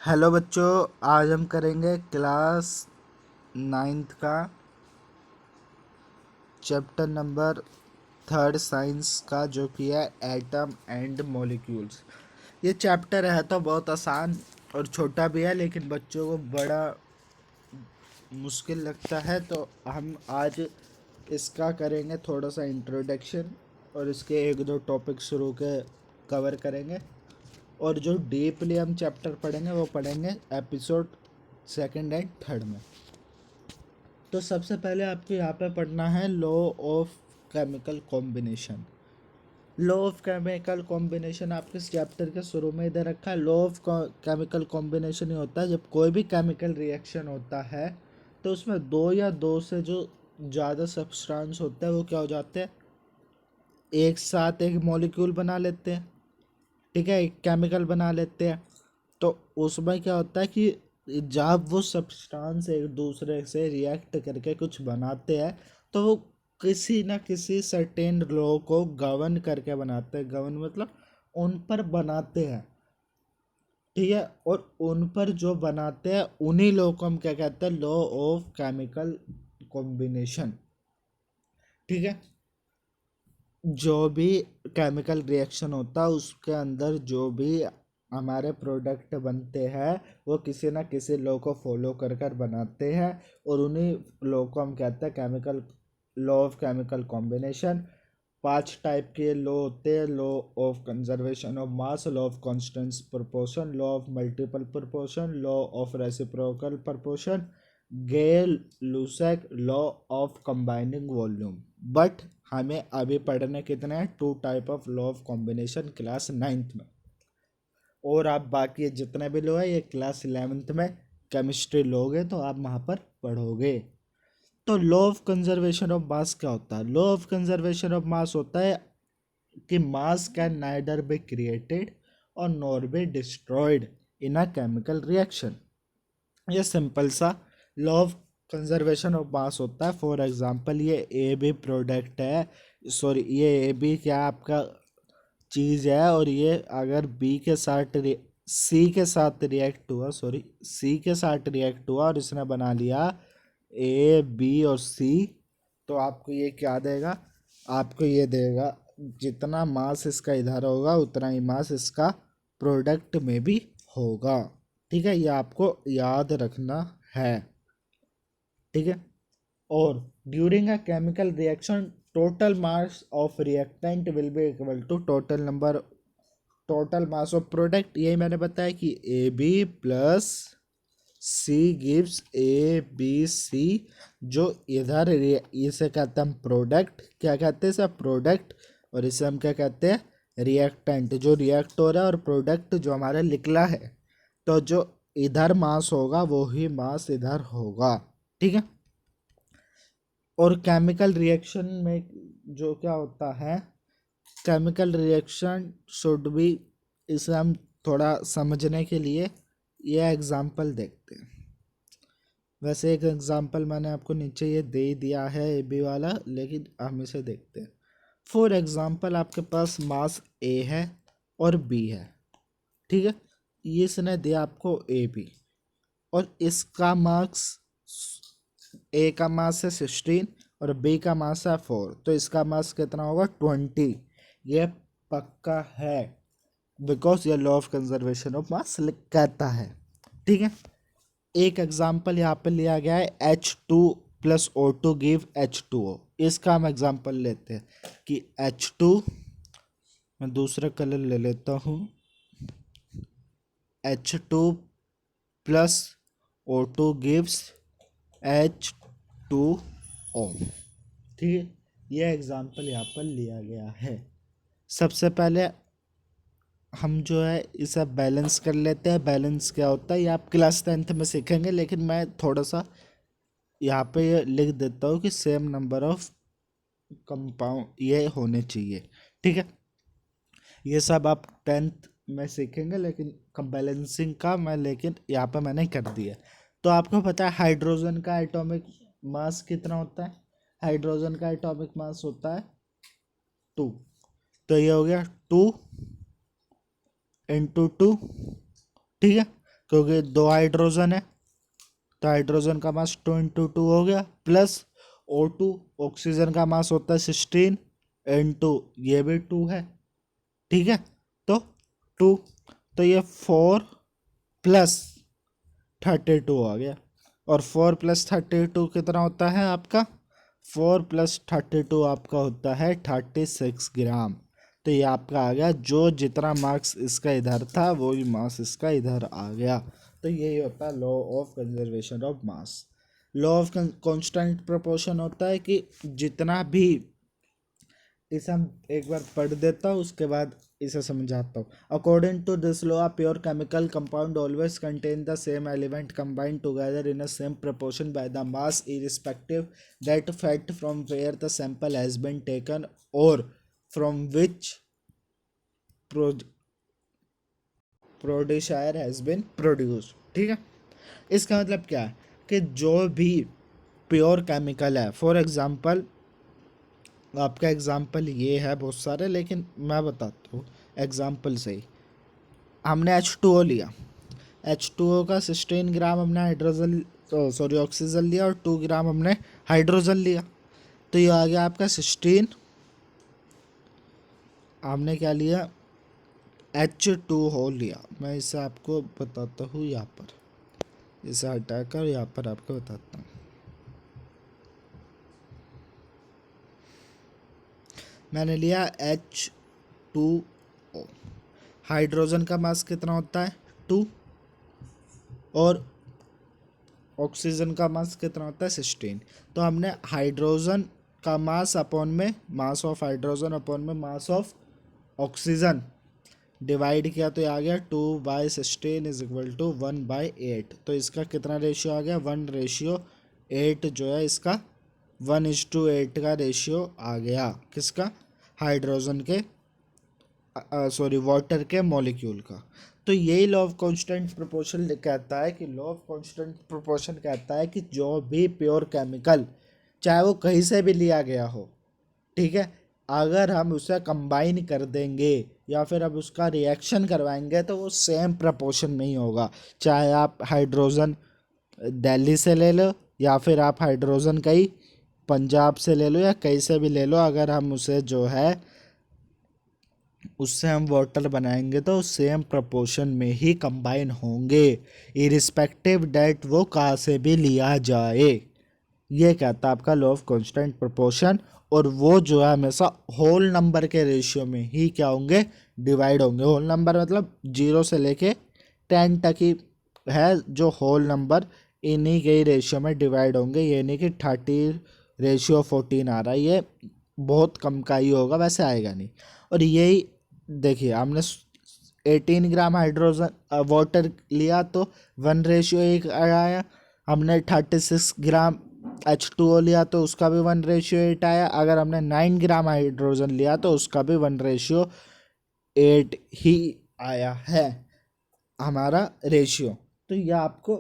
Hello बच्चों। आज हम करेंगे क्लास नाइन्थ का चैप्टर नंबर थर्ड साइंस का, जो कि है एटम एंड मॉलिक्यूल्स। ये चैप्टर है तो बहुत आसान और छोटा भी है, लेकिन बच्चों को बड़ा मुश्किल लगता है। तो हम आज इसका करेंगे थोड़ा सा इंट्रोडक्शन, और इसके एक दो टॉपिक शुरू के कवर करेंगे। और जो डीपली हम चैप्टर पढ़ेंगे वो पढ़ेंगे एपिसोड सेकंड एंड थर्ड में। तो सबसे पहले आपको यहाँ पे पढ़ना है law of chemical combination. Law of chemical combination आपके इस चैप्टर के शुरू में इधर रखा है। लॉ ऑफ केमिकल कॉम्बिनेशन ही होता है जब कोई भी केमिकल रिएक्शन होता है तो उसमें दो या दो से जो ज़्यादा सब्सटेंस होता है वो क्या हो जाते हैं, एक साथ एक मॉलिक्यूल बना लेते हैं। ठीक है, एक केमिकल बना लेते हैं। तो उसमें क्या होता है कि जब वो सब्सटेंस एक दूसरे से रिएक्ट करके कुछ बनाते हैं तो वो किसी ना किसी सर्टेन लॉ को गवर्न करके बनाते हैं। गवर्न मतलब उन पर बनाते हैं। ठीक है, और उन पर जो बनाते हैं उन्हीं लॉ को हम क्या कहते हैं, लॉ ऑफ केमिकल कॉम्बिनेशन। ठीक है, जो भी केमिकल रिएक्शन होता है उसके अंदर जो भी हमारे प्रोडक्ट बनते हैं वो किसी ना किसी लॉ को फॉलो कर कर बनाते हैं, और उन्हीं लॉ को हम कहते हैं chemical law of chemical combination. पांच टाइप के लॉ होते हैं: law of conservation of mass, law of constant proportion, law of multiple proportion, law of reciprocal proportion, Gay Lussac law of combining volume. But हमें अभी पढ़ने कितने हैं, two type of law of combination class ninth में। और आप बाकी जितने भी लॉ है ये क्लास इलेवेंथ में केमिस्ट्री लोगे तो आप वहाँ पर पढ़ोगे। तो law of conservation of mass क्या होता है? Law of conservation of mass होता है कि mass can neither be created और nor be destroyed in a chemical reaction. ये सिंपल सा law of conservation of mass होता है। फॉर एग्जांपल ये ए बी प्रोडक्ट है, सॉरी ये ए बी क्या आपका चीज़ है, और ये अगर बी के साथ सी के साथ रिएक्ट हुआ, सॉरी सी के साथ रिएक्ट हुआ और इसने बना लिया ए बी और सी, तो आपको ये क्या देगा, आपको ये देगा जितना मास इसका इधर होगा उतना ही मास इसका प्रोडक्ट में भी होगा। ठीक है, ये आपको याद रखना है। ठीक है, और during a chemical reaction total mass of reactant will be equal to total mass of product. यही मैंने बताया कि A B plus C gives A B C. जो इधर इसे कहते हैं हम प्रोडक्ट, क्या कहते हैं सब प्रोडक्ट, और इसे हम क्या कहते हैं रिएक्टेंट। जो रिएक्ट हो रहा है और प्रोडक्ट जो हमारा निकला है, तो जो इधर मास होगा वो ही मास इधर होगा। ठीक है, और केमिकल रिएक्शन में जो क्या होता है, केमिकल रिएक्शन शुड बी, इसे हम थोड़ा समझने के लिए ये एग्जांपल देखते हैं। वैसे एक एग्जांपल मैंने आपको नीचे ये दे ही दिया है ए बी वाला, लेकिन हम इसे देखते हैं। फॉर एग्जांपल आपके पास मास ए है और बी है। ठीक है, ये इसने दिया आपको ए बी, और इसका मास, ए का मास है 16 और बी का मास है 4, तो इसका मास कितना होगा 20। ये पक्का है, बिकॉज ये लॉ ऑफ कंजर्वेशन ऑफ मास कहता है। ठीक है, एक एग्जाम्पल यहाँ पे लिया गया है H2 plus O2 give H2O। इसका हम एग्जाम्पल लेते हैं कि H2, मैं दूसरा कलर ले लेता हूँ, H2 plus O2 gives H2O। ठीक है, यह एग्जाम्पल यहाँ पर लिया गया है। सबसे पहले हम जो है इसे बैलेंस कर लेते हैं। बैलेंस क्या होता है ये आप क्लास 10th में सीखेंगे, लेकिन मैं थोड़ा सा यहाँ पे ये लिख देता हूँ कि सेम नंबर ऑफ कंपाउंड ये होने चाहिए। ठीक है, ये सब आप 10th में सीखेंगे, लेकिन बैलेंसिंग का मैं लेकिन यहाँ पे मैंने कर दिया। तो आपको पता है हाइड्रोजन का एटॉमिक मास कितना होता है? हाइड्रोजन का एटॉमिक मास होता है 2। तो ये हो गया 2 × 2। ठीक है, क्योंकि दो हाइड्रोजन है, तो हाइड्रोजन का मास 2 × 2 हो गया, प्लस O2 ऑक्सीजन का मास होता है 16 इंटू ये भी 2 है, ठीक है, तो 2, तो ये 4 + 32 आ गया। और 4 + 32 कितना होता है आपका? 4 + 32 आपका होता है 36 ग्राम। तो ये आपका आ गया, जो जितना मार्क्स इसका इधर था वही मास इसका इधर आ गया। तो यही होता है law of conservation of mass. Law of constant proportion होता है कि जितना भी, इसे हम एक बार पढ़ देता हूँ उसके बाद इसे समझाता हूँ। According to this law, pure chemical compound always contain the same element combined together in a same proportion by the mass irrespective that fact from where the sample has been taken or from which producer has been produce. ठीक है, इसका मतलब क्या है कि जो भी pure chemical है, फॉर एग्जांपल आपका एग्जांपल ये है बहुत सारे, लेकिन मैं बताता हूँ एग्जांपल से ही। हमने H2O लिया, H2O का 16 ग्राम हमने हाइड्रोजन सॉरी ऑक्सीजन लिया और 2 ग्राम हमने हाइड्रोजन लिया, तो ये आ गया आपका 16। हमने क्या लिया? H2O लिया। मैं इसे आपको बताता हूँ, यहाँ पर इसे हटाकर यहाँ पर आपको बताता हूँ। मैंने लिया H2O। हाइड्रोजन का मास कितना होता है? 2, और ऑक्सीजन का मास कितना होता है? 16। तो हमने हाइड्रोजन का मास अपॉन में मास ऑफ हाइड्रोजन अपॉन में मास ऑफ ऑक्सीजन डिवाइड किया, तो ये आ गया 2/16 = 1/8। तो इसका कितना रेशियो आ गया? 1:8 जो है इसका 1:8 का रेशियो आ गया। किसका? हाइड्रोजन के सॉरी वाटर के मॉलिक्यूल का। तो यही लॉ ऑफ कांस्टेंट प्रोपोर्शन कहता है कि लॉ ऑफ कांस्टेंट प्रोपोर्शन कहता है कि जो भी प्योर केमिकल, चाहे वो कहीं से भी लिया गया हो, ठीक है, अगर हम उसे कंबाइन कर देंगे या फिर अब उसका रिएक्शन करवाएंगे तो वो सेम प्रपोर्शन में ही होगा। चाहे आप हाइड्रोजन दिल्ली से ले लो या फिर आप हाइड्रोजन कहीं पंजाब से ले लो या कहीं से भी ले लो, अगर हम उसे जो है उससे हम वाटर बनाएंगे तो सेम प्रपोर्शन में ही कंबाइन होंगे, इरिस्पेक्टिव डेट वो कहाँ से भी लिया जाए। ये कहता है आपका लॉ ऑफ कांस्टेंट प्रोपोर्शन। और वो जो है हमेशा होल नंबर के रेशियो में ही क्या होंगे? डिवाइड होंगे। होल नंबर मतलब 0 से लेके 10 तक ही है जो होल नंबर, इन्हीं के ही रेशियो में डिवाइड होंगे। ये नहीं कि 30:14 आ रहा है, ये बहुत कम का ही होगा, वैसे आएगा नहीं। और यही देखिए, हमने 18 ग्राम हाइड्रोजन वाटर लिया तो 1:1 आया। हमने 36 ग्राम H2O लिया तो उसका भी 1:8 आया। अगर हमने 9 ग्राम हाइड्रोजन लिया तो उसका भी 1:8 ही आया है हमारा रेशियो। तो यह आपको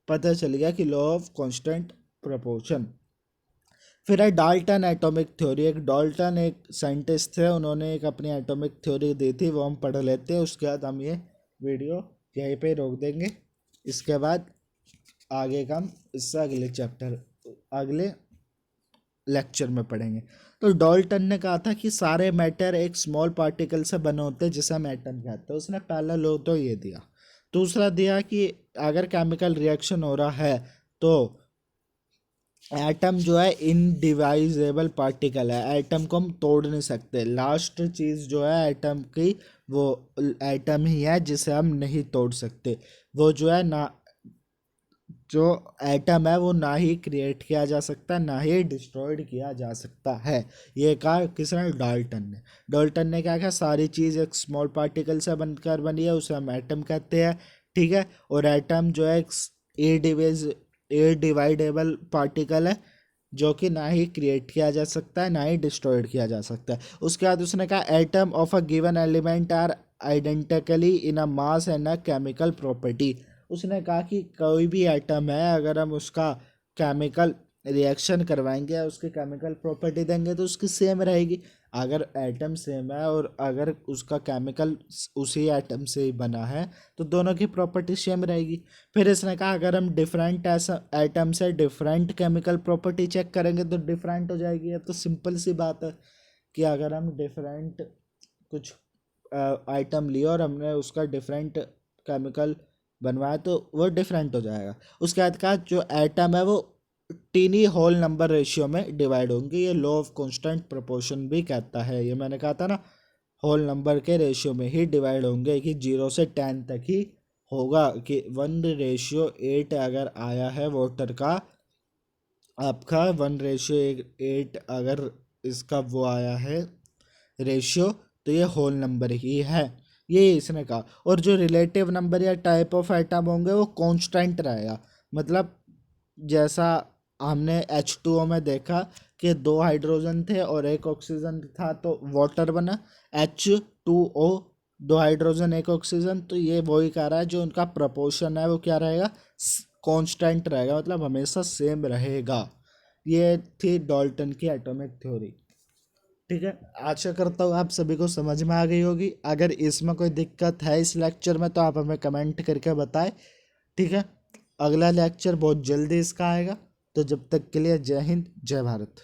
पता चल गया कि लॉ ऑफ कांस्टेंट प्रोपोर्शन। फिर है डाल्टन एटॉमिक थ्योरी। एक डाल्टन एक साइंटिस्ट थे, उन्होंने एक अपनी एटॉमिक थ्योरी दी थी, वो हम पढ़ लेते हैं, उसके बाद हम ये वीडियो यहीं पे रोक देंगे। इसके बाद आगे का हम इससे अगले लेक्चर में पढ़ेंगे। तो डाल्टन ने कहा था कि सारे मैटर एक स्मॉल पार्टिकल से बने होते हैं जिसे हम एटम कहते हैं। उसने पहला लॉ तो ये दिया। दूसरा दिया कि अगर केमिकल रिएक्शन हो रहा है तो एटम जो है इनडिवाइजेबल पार्टिकल है, एटम को हम तोड़ नहीं सकते। लास्ट चीज़ जो है एटम की, वो एटम ही है जिसे हम नहीं तोड़ सकते। वो जो है ना, जो एटम है वो ना ही क्रिएट किया जा सकता, ना ही डिस्ट्रॉयड किया जा सकता है। ये कहा किसने? डाल्टन ने। डाल्टन ने क्या कहा? सारी चीज़ एक स्मॉल पार्टिकल से बनकर बनी है, उसे हम एटम कहते हैं, ठीक है। और एटम जो है ए डिवाइडेबल पार्टिकल है जो कि ना ही क्रिएट किया जा सकता है ना ही डिस्ट्रॉयड किया जा सकता है। उसके बाद उसने कहा atom of a given element are identically in a mass and a chemical property. उसने कहा कि कोई भी एटम है, अगर हम उसका केमिकल रिएक्शन करवाएंगे या उसकी केमिकल प्रॉपर्टी देंगे तो उसकी सेम रहेगी। अगर एटम सेम है और अगर उसका केमिकल उसी एटम से ही बना है तो दोनों की प्रॉपर्टी सेम रहेगी। फिर इसने कहा अगर हम डिफरेंट ऐसा एटम से डिफरेंट केमिकल प्रॉपर्टी चेक करेंगे तो डिफरेंट हो जाएगी। ये तो सिंपल सी बात है कि अगर हम डिफरेंट कुछ आइटम लिए और हमने उसका डिफरेंट केमिकल बनवाया तो वो डिफरेंट हो जाएगा। उसके बाद कहा जो एटम है वो टीनी होल नंबर रेशियो में डिवाइड होंगे। ये लॉ ऑफ कांस्टेंट प्रोपोर्शन भी कहता है, ये मैंने कहा था ना, होल नंबर के रेशियो में ही डिवाइड होंगे कि 0 से 10 तक ही होगा। कि 1:8 अगर आया है वाटर का आपका, 1:8 अगर इसका वो आया है रेशियो, तो ये होल नंबर ही है, ये इसने कहा। और जो रिलेटिव नंबर या टाइप ऑफ एटम होंगे वो कांस्टेंट रहेगा। मतलब जैसा हमने H2O में देखा कि 2 हाइड्रोजन थे और एक ऑक्सीजन था तो वाटर बना, H2O, 2 हाइड्रोजन एक ऑक्सीजन। तो ये वही कह रहा है जो उनका प्रपोर्शन है वो क्या रहेगा, कांस्टेंट रहेगा, मतलब हमेशा सेम रहेगा। ये थी डाल्टन की एटॉमिक थ्योरी। ठीक है, आशा करता हूँ आप सभी को समझ में आ गई होगी। अगर इसमें कोई दिक्कत है इस लेक्चर में तो आप हमें कमेंट करके बताएं। ठीक है, अगला लेक्चर बहुत जल्दी इसका आएगा। तो जब तक के लिए जय हिंद, जय भारत।